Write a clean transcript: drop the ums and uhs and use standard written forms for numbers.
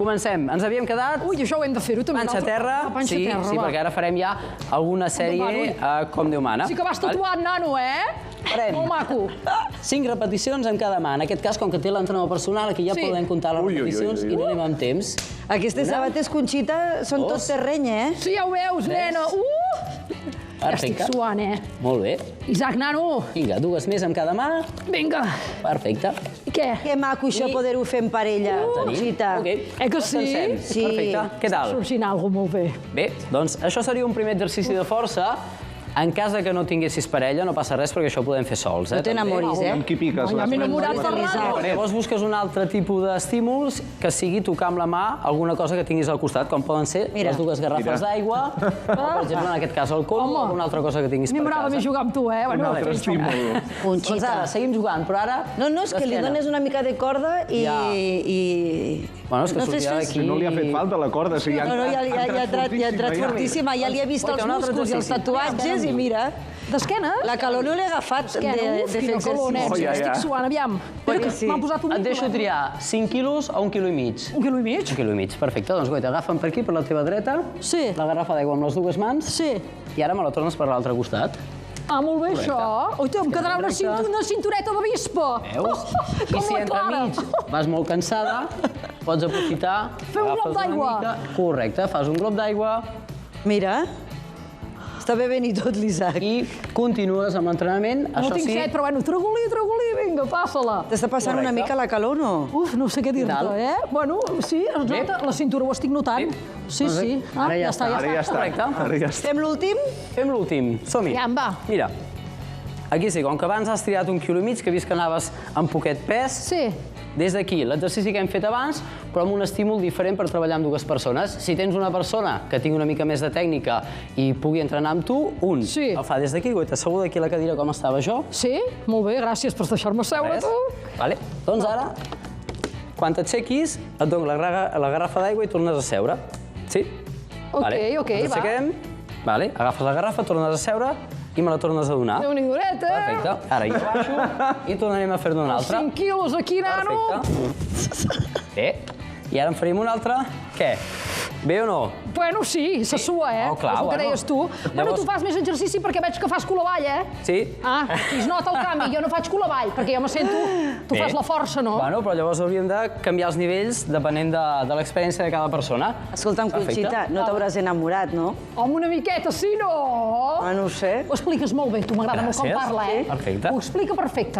comencem. Ens havíem quedat... Ui, això ho hem de fer-ho també. Panxa a terra. Sí, perquè ara farem ja alguna sèrie com Déu mana. Sí que vas tatuant, nano, Farem Molt maco. 5 repeticions en cada mà. En aquest cas, com que té l'entrenador personal, aquí ja podem comptar les repeticions i no anem amb temps. Aquestes sabates, Conxita, són tot terreny, Sí, ja ho veus, nena. Ja estic suant, Molt bé. Isaac, nano. Vinga, 2 més amb cada mà. Vinga. Perfecte. I què? Que maco això poder-ho fer en parella, Conxita. Que sí? Sí. Perfecte. Què tal? Sorgint alguna molt bé. Bé, doncs això seria un primer exercici de força. En cas que no tinguessis parella, no passa res, perquè això ho podem fer sols. No t'enamoris, Amb qui piques? Ja m'he enamorat per l'Isaac. Llavors busques un altre tipus d'estímuls que sigui tocar amb la mà alguna cosa que tinguis al costat, com poden ser les 2 garrafes d'aigua, o, per exemple, en aquest cas el coll, o alguna altra cosa que tinguis per casa. M'agrada més jugar amb tu, Un altre estímul. Doncs ara, seguim jugant, però ara... No, és que li dones una mica de corda i... Bueno, és que sortirà d'aquí... No li ha fet falta la corda, si ja ha entrat fortíssima, ja li he vist els músculs i els tatuatges i mira... D'esquena? La calor no l'he agafat de fer exercici. Estic suant, aviam. M'han posat un... Et deixo triar 5 quilos o 1,5 quilos. 1,5 quilos? 1,5 quilos, perfecte. Doncs guaita, agafa'm per aquí, per la teva dreta. Sí. La garrafa d'aigua amb les 2 mans. Sí. I ara me la tornes per l'altre costat. Molt bé, això. Ui, em quedarà una cintureta de vespa. Veus? I si entremig vas molt cansada, pots aprofitar... Fer un glob d'aigua. Correcte, fas un glob d'aigua. Mira, està bevent i tot l'Isaac. I continues amb l'entrenament. No tinc set, però bueno, tragolí, vinga, passa-la. T'està passant una mica la calor, no? Uf, no sé què dir-te, Bueno, sí, es nota, la cintura ho estic notant. Sí. Ara ja està. Correcte. Fem l'últim? Fem l'últim. Som-hi. Ja em va. Mira, aquí sí, com que abans has triat 1,5 quilos, que he vist que anaves amb poquet pes, Sí. des d'aquí, l'exercici que hem fet abans, però amb un estímul diferent per treballar amb 2 persones. Si tens una persona que tingui una mica més de tècnica i pugui entrenar amb tu, el fa des d'aquí, assegut aquí a la cadira com estava jo. Sí? Molt bé, gràcies per deixar-me seure, tu. Vale. Doncs ara, quan t'aixequis, et dono la garrafa d'aigua i tornes a seure. Sí? Ok, va. Ens aixequem, agafes la garrafa, tornes a seure i me la tornes a donar. Déu-n'hi-do, Perfecte. Ara hi baixo i tornarem a fer-ne una altra. 5 quilos aquí, nano. Perfecte. Bé. I ara en faríem una altra. Què? Bé o no? Bueno, sí, se sua, Oh, clar, és el que deies tu. Bueno, tu fas més exercici perquè veig que fas cul avall, Sí. Aquí es nota el canvi. Jo no faig cul avall, perquè jo me sento... Tu fas la força, no? Bueno, però llavors hauríem de canviar els nivells depenent de l'experiència de cada persona. Escolta'm, Conxita, no t'hauràs enamorat, no? Home, una miqueta, sí, no? No ho sé. Ho expliques molt bé, tu m'agrada molt com parla, Perfecte. Ho explica perfecte.